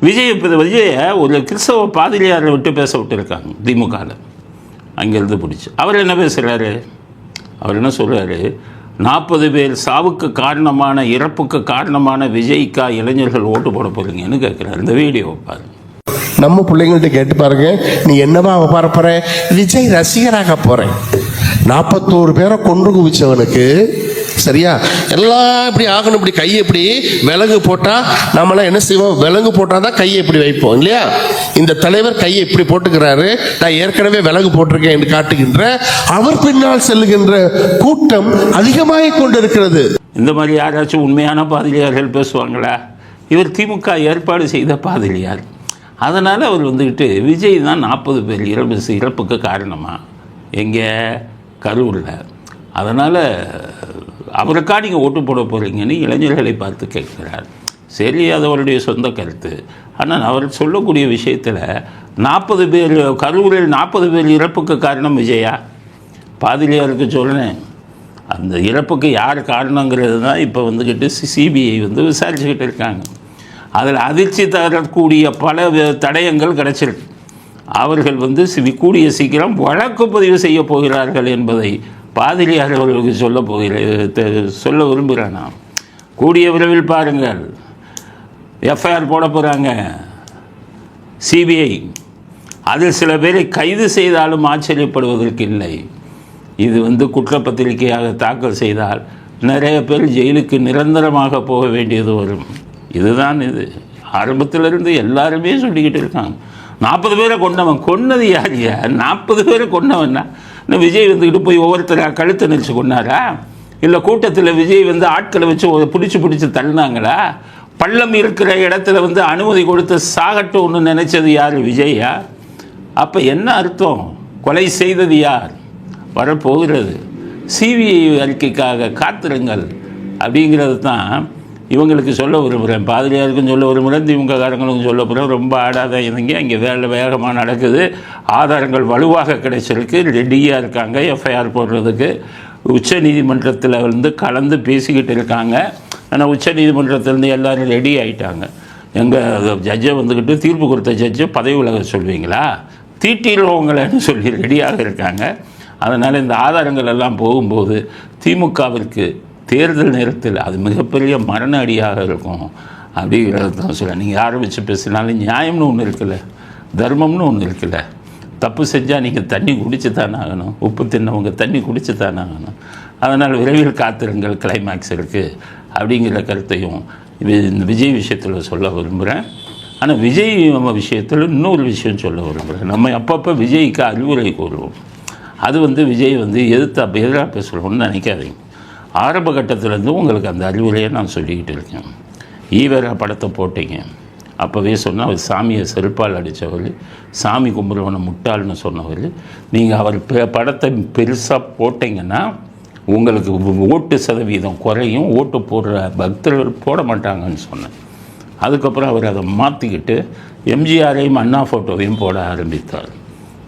விஜயை ஒரு கிறிஸ்தவ பாதிரியாரை விட்டு பேச விட்டுருக்காங்க திமுகவில். அங்கேருந்து பிடிச்சி அவர் என்ன பேசுகிறாரு, அவர் என்ன சொல்கிறாரு, 40 பேர் சாவுக்கு காரணமான, இறப்புக்கு காரணமான விஜய்க்கா இளைஞர்கள் ஓட்டு போட போகிறீங்கன்னு கேட்குறாரு. இந்த வீடியோவை பாருங்க. நம்ம பிள்ளைங்கள்ட்ட கேட்டு பாருங்க, நீ என்னவா வர போற? விஜய் ரசிகராக போறேன். 41 பேரை கொண்டு குவிச்சவனுக்கு சரியா, எல்லாம் இப்படி ஆகணும், இப்படி கையை இப்படி விலங்கு போட்டா நம்மளாம் என்ன செய்வோம்? விலங்கு போட்டாதான் கையை இப்படி வைப்போம் இல்லையா? இந்த தலைவர் கையை இப்படி போட்டுக்கிறாரு, நான் ஏற்கனவே விலங்கு போட்டிருக்கேன் என்று காட்டுகின்ற அவர் பின்னால் செல்லுகின்ற கூட்டம் அதிகமாக கொண்டிருக்கிறது. இந்த மாதிரி யாராச்சும் உண்மையான பாதிரியார்கள் பேசுவாங்களா? இவர் திமுக ஏற்பாடு செய்த பாதிரியார். அதனால் அவர் வந்துக்கிட்டு விஜய் தான் 40 பேர் இறப்புக்கு காரணமா எங்கே கரூரில், அதனால் அவருக்கா நீங்கள் ஓட்டு போட போகிறீங்கன்னு இளைஞர்களை பார்த்து கேட்கிறார். சரி, அது அவருடைய சொந்த கருத்து. ஆனால் அவர் சொல்லக்கூடிய விஷயத்தில் 40 பேர் கரூரில் 40 பேர் இறப்புக்கு காரணம் விஜயா? பாதிரியாருக்கு சொல்கிறேன், அந்த இறப்புக்கு யார் காரணங்கிறது தான் இப்போ வந்துக்கிட்டு சிபிஐ விசாரிச்சுக்கிட்டு இருக்காங்க. அதில் அதிர்ச்சி தரக்கூடிய பல தடயங்கள் கிடச்சிருக்கு. அவர்கள் கூடிய சீக்கிரம் வழக்கு பதிவு செய்ய போகிறார்கள் என்பதை பாதிரியார் அவர்களுக்கு சொல்ல விரும்புகிறேன். நான் கூடிய விரைவில் பாருங்கள், எஃப்ஐஆர் போட போகிறாங்க சிபிஐ. அதில் சில பேரை கைது செய்தாலும் ஆச்சரியப்படுவதற்கு இல்லை. இது குற்றப்பத்திரிகையாக தாக்கல் செய்தால் நிறைய பேர் ஜெயிலுக்கு நிரந்தரமாக போக வேண்டியது வரும். இதுதான் இது ஆரம்பத்திலிருந்து எல்லாருமே சொல்லிக்கிட்டு இருக்காங்க. 40 பேரை கொன்னது யார்? 40 பேரை கொன்னவன்னா விஜய் போய் ஒவ்வொருத்தராக கழுத்தை நெரிச்சு கொண்டாரா? இல்லை கூட்டத்தில் விஜய் ஆட்களை வச்சு பிடிச்சி தள்ளினாங்களா? பள்ளம் இருக்கிற இடத்துல அனுமதி கொடுத்து சாகட்டும்னு நினைச்சது யார்? விஜயா? அப்போ என்ன அர்த்தம்? கொலை செய்தது யார்? வரப்போகிறது. சிபிஐ அறிக்கைக்காக காத்திருங்கள் அப்படிங்கிறது தான் இவங்களுக்கு சொல்ல விரும்புகிறேன். பாதிரியாருக்கும் சொல்ல விரும்புகிறேன், திமுக காரங்களுக்கும் சொல்ல போகிறேன். ரொம்ப ஆடாத இதுங்க, இங்கே வேகமாக நடக்குது. ஆதாரங்கள் கிடைச்சிருக்கு, ரெடியாக இருக்காங்க எஃப்ஐஆர் போடுறதுக்கு. உச்ச நீதிமன்றத்தில் கலந்து பேசிக்கிட்டு இருக்காங்க. ஆனால் உச்ச நீதிமன்றத்திலேருந்து எல்லோரும் ரெடி ஆகிட்டாங்க. எங்கள் ஜட்ஜை தீர்ப்பு கொடுத்த ஜட்ஜை பதவி விலக சொல்வீங்களா, தீட்டிடுவோங்களேன்னு சொல்லி ரெடியாக இருக்காங்க. அதனால் இந்த ஆதாரங்கள் எல்லாம் போகும்போது திமுகவிற்கு தேர்தல் நேரத்தில் அது மிகப்பெரிய மரண அடியாக இருக்கும் அப்படிங்கிறது தான் சொல்ல. நீங்கள் யாரை வச்சு பேசினாலும் நியாயம்னு ஒன்று இருக்குல்ல, தர்மம்னு ஒன்று இருக்குல்ல. தப்பு செஞ்சால் நீங்கள் தண்ணி குடிச்சு தானே ஆகணும், உப்பு தின்னவங்க தண்ணி குடிச்சு தானே ஆகணும். அதனால் விரைவில் காத்திருங்கள், கிளைமேக்ஸ் இருக்குது அப்படிங்கிற கருத்தையும் இந்த விஜய் விஷயத்தில் சொல்ல விரும்புகிறேன். ஆனால் விஜய் விஷயத்தில் இன்னொரு விஷயம் சொல்ல விரும்புகிறேன். நம்ம அப்பப்போ விஜய்க்கு அறிவுரை கூறுவோம். அது விஜய் எதிராக பேசுகிறோம்னு நினைக்காதீங்க. ஆரம்ப கட்டத்திலேருந்து உங்களுக்கு அந்த அறிவுரையை நான் சொல்லிக்கிட்டு இருக்கேன். ஈவேரா படத்தை போட்டீங்க, அப்போவே சொன்னால் அவர் சாமியை செருப்பால் அடித்தவர், சாமி கும்பிடுவனை முட்டாள்னு சொன்னவர். நீங்கள் அவர் படத்தை பெருசாக போட்டிங்கன்னா உங்களுக்கு ஓட்டு சதவீதம் குறையும், ஓட்டு போடுற பக்தர்கள் போட மாட்டாங்கன்னு சொன்னேன். அதுக்கப்புறம் அவர் அதை மாற்றிக்கிட்டு எம்ஜிஆரையும் அண்ணா ஃபோட்டோவையும் போட ஆரம்பித்தார்.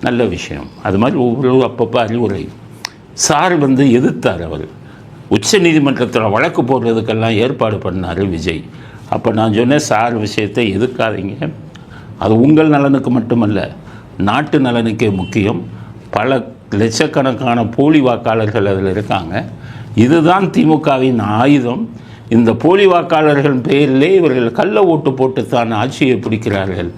நல்ல விஷயம். அது மாதிரி ஒவ்வொரு அப்பப்போ அறிவுரை. சார் எதிர்த்தார். அவர் உச்ச நீதிமன்றத்தில் வழக்கு போடுறதுக்கெல்லாம் ஏற்பாடு பண்ணார் விஜய். அப்போ நான் சொன்னேன், சார் விஷயத்தை எதிர்க்காதீங்க, அது உங்கள் நலனுக்கு மட்டுமல்ல, நாட்டு நலனுக்கே முக்கியம். பல லட்சக்கணக்கான போலி வாக்காளர்கள் அதில் இருக்காங்க. இதுதான் திமுகவின் ஆயுதம். இந்த போலி வாக்காளர்கள் பெயரிலே இவர்கள் கள்ள ஓட்டு போட்டுத்தான் ஆட்சியை பிடிக்கிறார்கள்.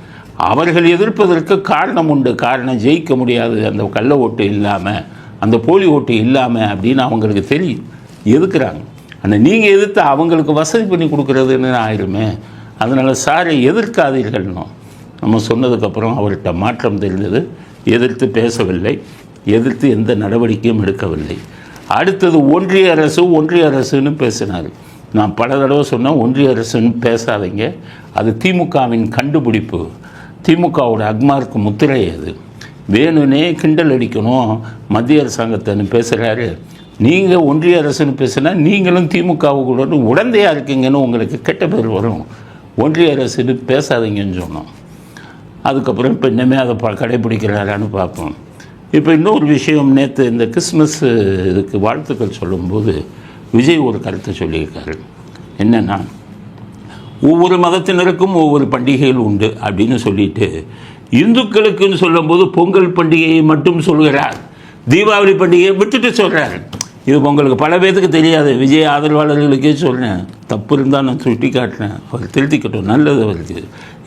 அவர்கள் எதிர்ப்பதற்கு காரணம் உண்டு. காரணம் ஜெயிக்க முடியாது அந்த கள்ள ஓட்டு இல்லாமல், அந்த போலி ஓட்டு இல்லாமல் அப்படின்னு அவங்களுக்கு தெரியும், எதுக்குறாங்க. ஆனால் நீங்கள் எதிர்த்து அவங்களுக்கு வசதி பண்ணி கொடுக்குறதுன்னு ஆயிருமே. அதனால் சாரை எதிர்க்காதீர்கள்னோ நம்ம சொன்னதுக்கப்புறம் அவர்கிட்ட மாற்றம் தெரிந்தது. எதிர்த்து பேசவில்லை, எதிர்த்து எந்த நடவடிக்கையும் எடுக்கவில்லை. அடுத்தது ஒன்றிய அரசுன்னு பேசினார். நான் பல தடவை சொன்னேன், ஒன்றிய அரசுன்னு பேசாதீங்க, அது திமுகவின் கண்டுபிடிப்பு, திமுகவோட அக்மார்க்கு முத்திரை. அது வேணும்னே கிண்டல் அடிக்கணும், மத்திய அரசாங்கத்தைன்னு பேசுகிறாரு. நீங்கள் ஒன்றிய அரசுன்னு பேசுனா நீங்களும் திமுகவுக்கு உடந்தையாக இருக்கீங்கன்னு உங்களுக்கு கெட்ட பேர் வரும். ஒன்றிய அரசுன்னு பேசாதீங்கன்னு சொன்னோம். அதுக்கப்புறம் இப்போ இன்னமே அதை கடைப்பிடிக்கிறாரான்னு பார்ப்போம். இப்போ இன்னொரு விஷயம், நேற்று இந்த கிறிஸ்மஸ் இதுக்கு வாழ்த்துக்கள் சொல்லும்போது விஜய் ஒரு கருத்தை சொல்லியிருக்காரு. என்னென்னா, ஒவ்வொரு மதத்தினருக்கும் ஒவ்வொரு பண்டிகைகள் உண்டு அப்படின்னு சொல்லிட்டு இந்துக்களுக்குன்னு சொல்லும்போது பொங்கல் பண்டிகையை மட்டும் சொல்கிறார், தீபாவளி பண்டிகையை விட்டுட்டு சொல்கிறார். இது உங்களுக்கு பல பேருக்கு தெரியாது. விஜய் ஆதரவாளர்களுக்கே சொல்கிறேன், தப்பு இருந்தால் நான் சுட்டி காட்டுறேன், அவர் திருத்திக்கட்டும், நல்லது அவருக்கு.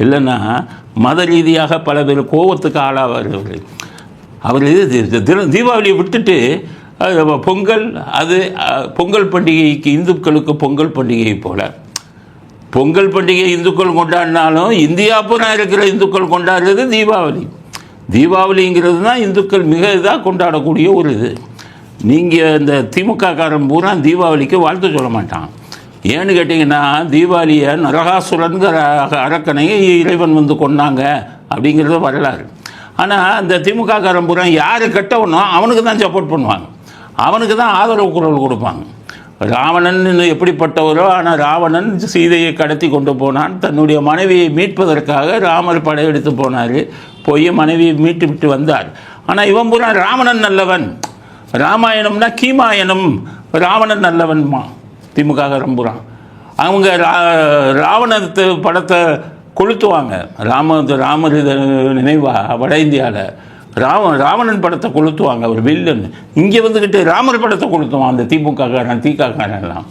இல்லைன்னா மத ரீதியாக பல பேர் கோபத்துக்கு ஆளாவார்கள். அவர் தீபாவளியை விட்டுட்டு பொங்கல், அது பொங்கல் பண்டிகைக்கு இந்துக்களுக்கு பொங்கல் பண்டிகை போல், பொங்கல் பண்டிகை இந்துக்கள் கொண்டாடினாலும் இந்தியா பூரா இருக்கிற இந்துக்கள் கொண்டாடுறது தீபாவளி. தீபாவளிங்கிறது தான் இந்துக்கள் மிக இதாக கொண்டாடக்கூடிய ஒரு இது. நீங்கள் இந்த திமுககாரன் பூரா தீபாவளிக்கு வாழ்த்து சொல்ல மாட்டான். ஏன்னு கேட்டிங்கன்னா, தீபாவளியை நரகாசுரன்கிற அரக்கனை இறைவன் வந்து கொண்டாங்க அப்படிங்கிறது வரலாறு. ஆனால் அந்த திமுககாரன் பூரா யார் கெட்டவனோ அவனுக்கு தான் சப்போர்ட் பண்ணுவாங்க, அவனுக்கு தான் ஆதரவு குரல் கொடுப்பாங்க. ராவணன் எப்படிப்பட்டவரோ, ஆனால் ராவணன் சீதையை கடத்தி கொண்டு போனான். தன்னுடைய மனைவியை மீட்பதற்காக ராமர் படையெடுத்து போனார், போய் மனைவியை மீட்டு விட்டு வந்தார். ஆனால் இவன் பூரா ராவணன் நல்லவன், ராமாயணம்னா கீமாயணம், ராவணன் நல்லவன்மா திமுக ரம்புறான். அவங்க ராவணத்து படத்தை கொளுத்துவாங்க. ராமர் நினைவா வட இந்தியாவில் ராவணன் படத்தை கொளுத்துவாங்க, அவர் வில்லன். இங்கே வந்துக்கிட்டு ராமர் படத்தை கொளுத்துவான் அந்த திமுககாரன் திகாரன்லாம்.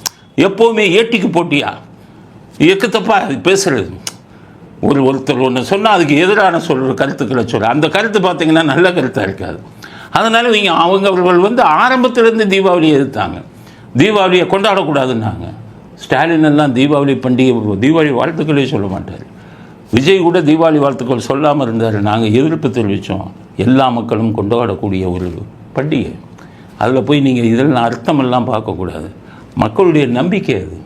எப்போவுமே ஏட்டிக்கு போட்டியா எக்குத்தப்பா பேசுகிறது. ஒருத்தர் ஒன்று சொன்னால் அதுக்கு எதிரான சொல்கிற கருத்துக்களை சொல்ல, அந்த கருத்து பார்த்திங்கன்னா நல்ல கருத்தாக இருக்காது. அதனால் அவர்கள் வந்து ஆரம்பத்திலேருந்து தீபாவளியை எதிர்த்தாங்க, தீபாவளியை கொண்டாடக்கூடாதுன்னாங்க. ஸ்டாலின் எல்லாம் தீபாவளி பண்டிகை, தீபாவளி வாழ்த்துக்களே சொல்ல மாட்டார். விஜய் கூட தீபாவளி வாழ்த்துக்கள் சொல்லாமல் இருந்தார். நாங்கள் எதிர்ப்பு தெரிவித்தோம். எல்லா மக்களும் கொண்டாடக்கூடிய ஒரு பண்டிகை, அதில் போய் நீங்கள் இதெல்லாம் அர்த்தமெல்லாம் பார்க்கக்கூடாது. மக்களுடைய நம்பிக்கை அது.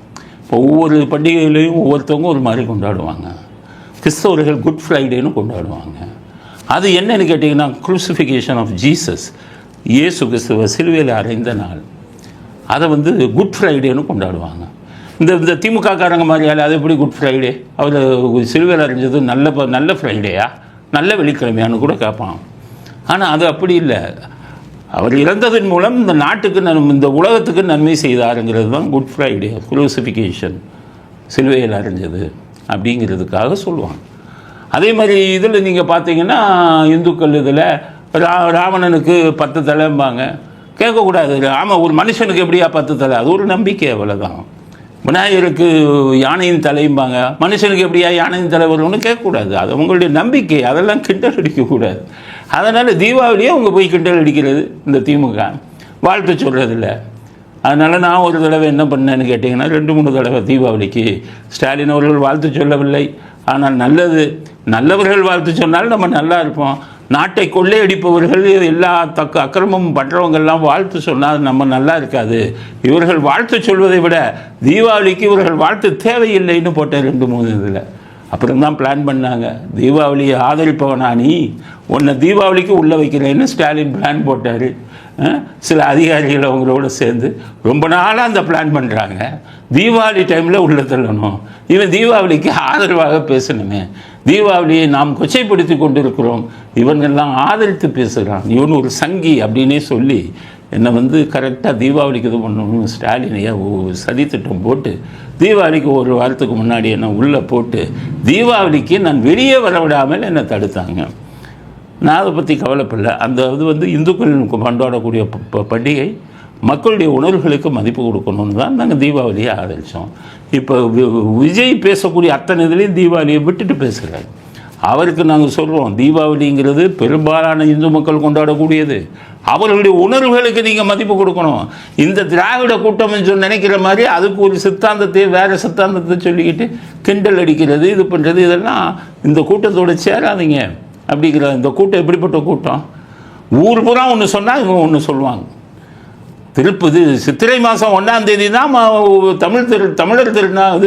இப்போ ஒவ்வொரு பண்டிகைகளையும் ஒவ்வொருத்தவங்க ஒரு மாதிரி கொண்டாடுவாங்க. கிறிஸ்தவர்கள் குட் ஃப்ரைடேன்னு கொண்டாடுவாங்க. அது என்னன்னு கேட்டிங்கன்னா, க்ரூசிஃபிகேஷன் ஆஃப் ஜீசஸ், இயேசு கிறிஸ்துவ சிலுவையில் அறைந்த நாள், அதை வந்து குட் ஃப்ரைடேன்னு கொண்டாடுவாங்க. இந்த திமுககாரங்க மாதிரியால் அது எப்படி குட் ஃப்ரைடே, அவர் சிலுவையில் அறைஞ்சது நல்ல ஃப்ரைடேயா, நல்ல வெள்ளிக்கிழமையான்னு கூட கேட்பான். ஆனால் அது அப்படி இல்லை. அவர் இறந்ததன் மூலம் இந்த நாட்டுக்கு இந்த உலகத்துக்கு நன்மை செய்தாருங்கிறது தான் குட் ஃப்ரைடே, க்ரூசிஃபிகேஷன், சிலுவையில் அறைஞ்சது அப்படிங்கிறதுக்காக சொல்லுவாங்க. அதே மாதிரி இதில் நீங்கள் பார்த்தீங்கன்னா, இந்துக்கள் இதில் ராவணனுக்கு 10 தலைம்பாங்க, கேட்கக்கூடாது. ஆமாம், ஒரு மனுஷனுக்கு எப்படியா 10 தலை, அது ஒரு நம்பிக்கை, அவ்வளோதான். விநாயகருக்கு யானையின் தலையும்பாங்க, மனுஷனுக்கு எப்படியா யானையின் தலை வரும்னு கேட்கக்கூடாது. அது உங்களுடைய நம்பிக்கை, அதெல்லாம் கிண்டல் அடிக்கக்கூடாது. அதனால் தீபாவளியே அவங்க போய் கிண்டல் அடிக்கிறது இந்த திமுக, வாழ்த்து சொல்கிறதில்ல. அதனால் நான் ஒரு தடவை என்ன பண்ணேன்னு கேட்டிங்கன்னா, 2-3 தடவை தீபாவளிக்கு ஸ்டாலின் அவர்கள் வாழ்த்து சொல்லவில்லை. ஆனால் நல்லவர்கள் வாழ்த்து சொன்னாலும் நம்ம நல்லா இருப்போம். நாட்டை கொள்ளையடிப்பவர்கள், எல்லா அக்கிரமமும் பண்ணுறவங்கெல்லாம் வாழ்த்து சொன்னால் நம்ம நல்லா இருக்காது. இவர்கள் வாழ்த்து சொல்வதை விட தீபாவளிக்கு இவர்கள் வாழ்த்து தேவையில்லைன்னு போட்டேன் 2-3 இதில். அப்புறம் தான் பிளான் பண்ணாங்க, தீபாவளியை ஆதரிப்பவனா நீ, உன்னை தீபாவளிக்கு உள்ளே வைக்கிறேன்னு ஸ்டாலின் பிளான் போட்டார். சில அதிகாரிகள் அவங்களோட சேர்ந்து ரொம்ப நாளாக அந்த பிளான் பண்ணுறாங்க. தீபாவளி டைமில் உள்ள தள்ளணும், இவன் தீபாவளிக்கு ஆதரவாக பேசணுமே, தீபாவளியை நாம் கொச்சைப்படுத்தி கொண்டிருக்கிறோம், இவங்கெல்லாம் ஆதரித்து பேசுகிறான், இவன் ஒரு சங்கி அப்படின்னே சொல்லி என்னை வந்து கரெக்டாக தீபாவளிக்கு இது பண்ணணும் ஸ்டாலினையா சதித்திட்டம் போட்டு தீபாவளிக்கு ஒரு வாரத்துக்கு முன்னாடி என்னை உள்ளே போட்டு தீபாவளிக்கு நான் வெளியே வர விடாமல் என்னை தடுத்தாங்க. நான் அதை பற்றி கவலைப்படல. அந்த இது வந்து இந்துக்களுக்கு கொண்டாடக்கூடிய பண்டிகை, மக்களுடைய உணர்வுகளுக்கு மதிப்பு கொடுக்கணும்னு தான் நாங்கள் தீபாவளியை ஆதரித்தோம். இப்போ விஜய் பேசக்கூடிய அத்தனை இதுலேயும் தீபாவளியை விட்டுட்டு பேசுகிறார். அவருக்கு நாங்கள் சொல்கிறோம், தீபாவளிங்கிறது பெரும்பாலான இந்து மக்கள் கொண்டாடக்கூடியது, அவர்களுடைய உணர்வுகளுக்கு நீங்கள் மதிப்பு கொடுக்கணும். இந்த திராவிட கூட்டம் நினைக்கிற மாதிரி அதுக்கு ஒரு சித்தாந்தத்தை வேறு சித்தாந்தத்தை சொல்லிக்கிட்டு கிண்டல் அடிக்கிறது, இது பண்ணுறது, இதெல்லாம் இந்த கூட்டத்தோடு சேராதீங்க. அப்படிங்கிற இந்த கூட்டம் எப்படிப்பட்ட கூட்டம், ஊர் பூரா ஒன்று சொன்னால் இவங்க ஒன்று சொல்லுவாங்க. திருப்பதி சித்திரை மாதம் 1ஆம் தேதி தான் தமிழர் திருநாள்,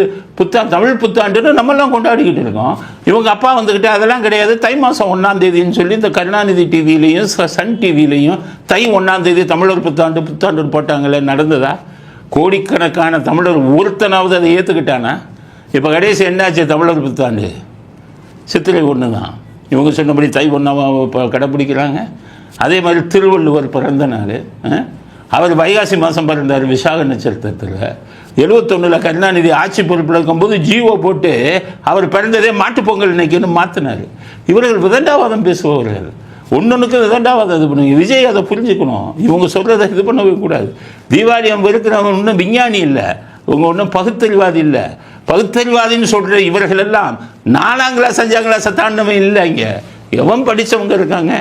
தமிழ் புத்தாண்டுன்னு நம்மெல்லாம் கொண்டாடிக்கிட்டு இருக்கோம். இவங்க அப்பா வந்துக்கிட்டு அதெல்லாம் கிடையாது, தை மாதம் 1ஆம் தேதின்னு சொல்லி இந்த கருணாநிதி டிவிலையும் சன் டிவிலையும் தை 1ஆம் தேதி தமிழர் புத்தாண்டு போட்டாங்களே, நடந்ததா? கோடிக்கணக்கான தமிழர் ஒருத்தனாவது அதை ஏற்றுக்கிட்டானா? இப்போ கடைசி என்னாச்சு? தமிழர் புத்தாண்டு சித்திரை 1 தான். இவங்க சொன்னபடி தை 1 கடைப்பிடிக்கிறாங்க. அதே மாதிரி திருவள்ளுவர் பிறந்த நாள், அவர் வைகாசி மாதம் பிறந்தார் விசாக நட்சத்திரத்தில். 71 கருணாநிதி ஆட்சி பொறுப்பில் இருக்கும்போது ஜீவோ போட்டு அவர் பிறந்ததே மாட்டுப்பொங்கல் இன்னைக்குன்னு மாற்றினார். இவர்கள் விதண்டாவாதம் பேசுபவர்கள், ஒன்னொன்றுக்கு விதண்டாவாதம் இது பண்ணுங்க. விஜய் அதை புரிஞ்சுக்கணும். இவங்க சொல்கிறத இது பண்ணவே கூடாது. தீபாவளி அவங்க இருக்கிறவங்க ஒன்றும் விஞ்ஞானி இல்லை, இவங்க ஒன்றும் பகுத்தறிவாதி இல்லை. பகுத்தறிவாதின்னு சொல்கிற இவர்கள் எல்லாம் 4ஆம் கிளாஸ் 5ஆம் கிளாஸை தாண்டவன் இல்லை. இங்கே எவன் படித்தவங்க இருக்காங்க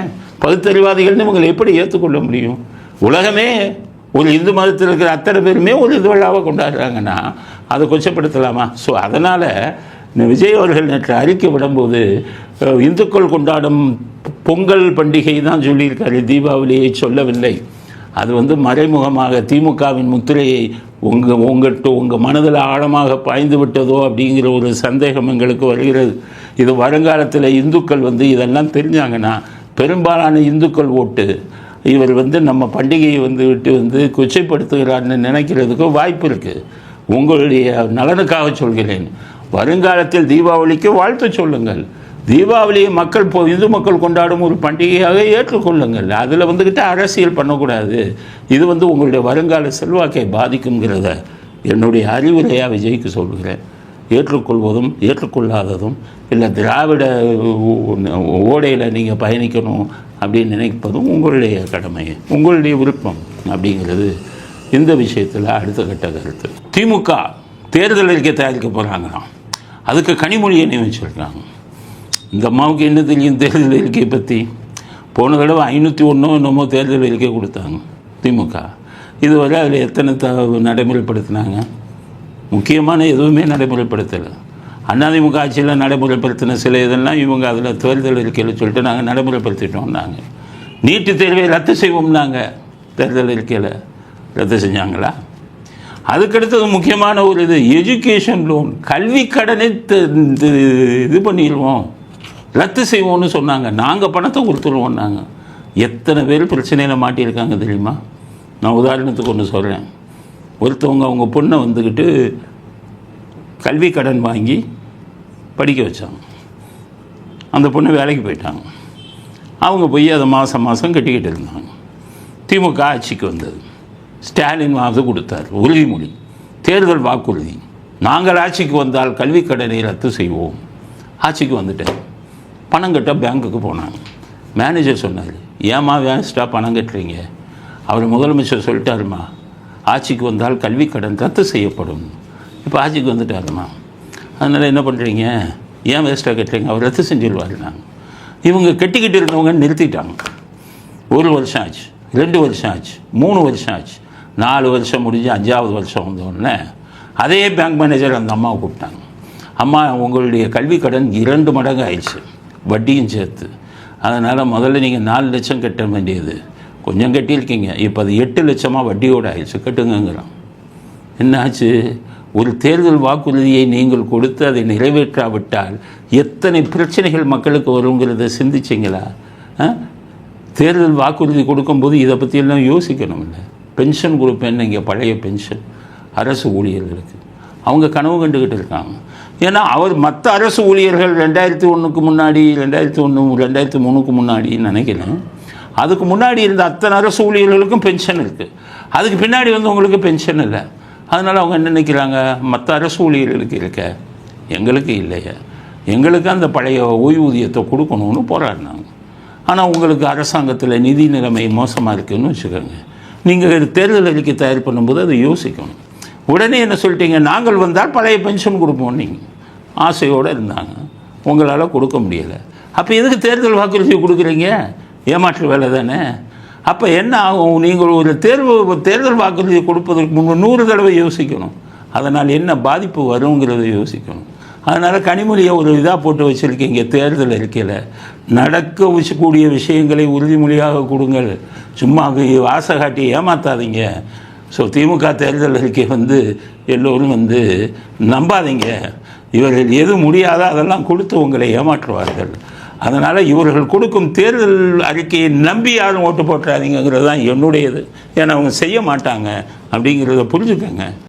பகுத்தறிவாதிகள்னு இவங்களை எப்படி ஏற்றுக்கொள்ள முடியும்? உலகமே ஒரு இந்து மதத்தில் இருக்கிற அத்தனை பேருமே ஒரு இது விழாவை கொண்டாடுறாங்கன்னா அதை கொச்சப்படுத்தலாமா? ஸோ அதனால் விஜய் அவர்கள் நேற்று அறிக்கை விடும்போது இந்துக்கள் கொண்டாடும் பொங்கல் பண்டிகை தான் சொல்லியிருக்காரு, தீபாவளியை சொல்லவில்லை. அது மறைமுகமாக திமுகவின் முத்திரையை உங்கள் மனதில் ஆழமாக பாய்ந்து விட்டதோ அப்படிங்கிற ஒரு சந்தேகம் எங்களுக்கு வருகிறது. இது வருங்காலத்தில் இந்துக்கள் இதெல்லாம் தெரிஞ்சாங்கன்னா பெரும்பாலான இந்துக்கள் ஓட்டு இவர் நம்ம பண்டிகையை விட்டு கொச்சைப்படுத்துகிறார்னு நினைக்கிறதுக்கு வாய்ப்பு இருக்குது. உங்களுடைய நலனுக்காக சொல்கிறேன், வருங்காலத்தில் தீபாவளிக்கு வாழ்த்து சொல்லுங்கள். தீபாவளியை இந்து மக்கள் கொண்டாடும் ஒரு பண்டிகையாக ஏற்றுக்கொள்ளுங்கள். அதில் அரசியல் பண்ணக்கூடாது. இது உங்களுடைய வருங்கால செல்வாக்கை பாதிக்குங்கிறத என்னுடைய அறிவுரையாக விஜய்க்கு சொல்கிறேன். ஏற்றுக்கொள்வதும் ஏற்றுக்கொள்ளாததும் இல்லை திராவிட ஓடையில் நீங்கள் பயணிக்கணும் அப்படின்னு நினைப்பதும் உங்களுடைய கடமை, உங்களுடைய விருப்பம் அப்படிங்கிறது இந்த விஷயத்தில் அடுத்த கட்ட கருத்து. திமுக தேர்தல் அறிக்கை தயாரிக்க போகிறாங்களாம், அதுக்கு கனிமொழியை நியமிச்சிருக்காங்க. இந்த அம்மாவுக்கு என்ன தெரியும் தேர்தல் அறிக்கையை பற்றி? போன தடவை 501 என்னமோ தேர்தல் அறிக்கை கொடுத்தாங்க திமுக. இதுவரை அதில் எத்தனை நடைமுறைப்படுத்தினாங்க? முக்கியமான எதுவுமே நடைமுறைப்படுத்தலை. அதிமுக ஆட்சியில் நடைமுறைப்படுத்தின சில இதெல்லாம் இவங்க அதில் தேர்தல் அறிக்கையில் சொல்லிட்டு நாங்கள் நடைமுறைப்படுத்திட்டோம். நாங்கள் நீட்டு தேர்வை ரத்து செய்வோம்னாங்க, தேர்தல் அறிக்கையில் ரத்து செஞ்சாங்களா? அதுக்கடுத்தது முக்கியமான ஒரு எஜுகேஷன் லோன், கல்வி கடனை இது பண்ணிடுவோம், ரத்து செய்வோம்னு சொன்னாங்க. நாங்கள் பணத்தை கொடுத்துருவோம். நாங்கள் எத்தனை பேர் பிரச்சனையில் மாட்டியிருக்காங்க தெரியுமா? நான் உதாரணத்துக்கு ஒன்று சொல்கிறேன். ஒருத்தவங்க அவங்க பொண்ணை கல்வி கடன் வாங்கி படிக்க வச்சாங்க. அந்த பொண்ணு வேலைக்கு போயிட்டாங்க. அவங்க போய் அதை மாதம் கட்டிக்கிட்டு இருந்தாங்க. திமுக ஆட்சிக்கு வந்தது. ஸ்டாலின் கொடுத்தார் உறுதிமொழி, தேர்தல் வாக்குறுதி, நாங்கள் ஆட்சிக்கு வந்தால் கல்வி கடனை ரத்து செய்வோம். ஆட்சிக்கு வந்துட்டேன். பணம் கட்ட பேங்க்குக்கு போனாங்க. மேனேஜர் சொன்னார், ஏம்மா வேஸ்ட்டாக பணம் கட்டுறீங்க? அவர் முதலமைச்சர் சொல்லிட்டாருமா, ஆட்சிக்கு வந்தால் கல்வி கடன் ரத்து செய்யப்படும். இப்போ ஆட்சிக்கு வந்துட்டாருமா, அதனால் என்ன பண்ணுறீங்க, ஏன் வேஸ்ட்டாக கட்டுறீங்க? அவர் ரத்து செஞ்சிருவார். நாங்கள் இவங்க கட்டிக்கிட்டு இருந்தவங்க நிறுத்திட்டாங்க. 1 வருஷம் ஆச்சு, 2 வருஷம் ஆச்சு, 3 வருஷம் ஆச்சு, 4 வருஷம் முடிஞ்சு 5ஆவது வருஷம் வந்தோடனே அதே பேங்க் மேனேஜர் அந்த அம்மாவை கூப்பிட்டாங்க. அம்மா, உங்களுடைய கல்வி கடன் 2 மடங்கு ஆயிடுச்சு, வட்டியும் சேர்த்து. அதனால் முதல்ல நீங்கள் 4 லட்சம் கட்ட வேண்டியது கொஞ்சம் கட்டியிருக்கீங்க, இப்போ அது 8 லட்சமாக வட்டியோடு ஆயிடுச்சு, கட்டுங்கிறான். என்னாச்சு? ஒரு தேர்தல் வாக்குறுதியை நீங்கள் கொடுத்து அதை நிறைவேற்றாவிட்டால் எத்தனை பிரச்சனைகள் மக்களுக்கு வருங்கிறத சிந்திச்சிங்களா? தேர்தல் வாக்குறுதி கொடுக்கும்போது இதை பற்றியெல்லாம் யோசிக்கணும். இல்லை, பென்ஷன் கொடுப்பேன்னு இங்கே பழைய பென்ஷன் அரசு ஊழியர்களுக்கு அவங்க கனவு கண்டுக்கிட்டு இருக்காங்க. ஏன்னா அவர் மற்ற அரசு ஊழியர்கள் 2001க்கு முன்னாடி 2003க்கு முன்னாடின்னு நினைக்கிறேன், அதுக்கு முன்னாடி இருந்த அத்தனை அரசு ஊழியர்களுக்கும் பென்ஷன் இருக்குது. அதுக்கு பின்னாடி உங்களுக்கு பென்ஷன் இல்லை. அதனால் அவங்க என்ன நினைக்கிறாங்க, மற்ற அரசு ஊழியர்களுக்கு இருக்க, எங்களுக்கு இல்லையே, எங்களுக்கு அந்த பழைய ஓய்வூதியத்தை கொடுக்கணும்னு போராடினாங்க. ஆனால் உங்களுக்கு அரசாங்கத்தில் நிதி நிலைமை மோசமாக இருக்குதுன்னு வச்சுக்கோங்க. நீங்கள் தேர்தல் அறிக்கை தயார் பண்ணும்போது அதை யோசிக்கணும். உடனே என்ன சொல்லிட்டீங்க, நாங்கள் வந்தால் பழைய பென்ஷன் கொடுப்போம். நீங்கள் ஆசையோடு இருந்தாங்க, உங்களால் கொடுக்க முடியலை. அப்போ எதுக்கு தேர்தல் வாக்குறுதி கொடுக்குறீங்க? ஏமாற்று வேலை தானே. அப்போ என்ன ஆகும்? நீங்கள் ஒரு தேர்தல் வாக்குறுதி கொடுப்பதற்கு முன்பு 100 தடவை யோசிக்கணும். அதனால் என்ன பாதிப்பு வருங்கிறத யோசிக்கணும். அதனால் கனிமொழியை ஒரு இதாக போட்டு வச்சுருக்கீங்க தேர்தல் அறிக்கையில். நடக்கக்கூடிய விஷயங்களை உறுதிமொழியாக கொடுங்கள், சும்மா ஆசை காட்டி ஏமாற்றாதீங்க. ஸோ திமுக தேர்தல் அறிக்கை எல்லோரும் நம்பாதீங்க. இவர்கள் எது முடியாதோ அதெல்லாம் கொடுத்து உங்களை ஏமாற்றுவார்கள். அதனால் இவர்கள் கொடுக்கும் தேர்தல் அறிக்கையை நம்பி யாரும் ஓட்டு போட்டுறாதீங்கிறது தான் என்னுடையது. ஏன்னா அவங்க செய்ய மாட்டாங்க அப்படிங்கிறத புரிஞ்சுக்கங்க.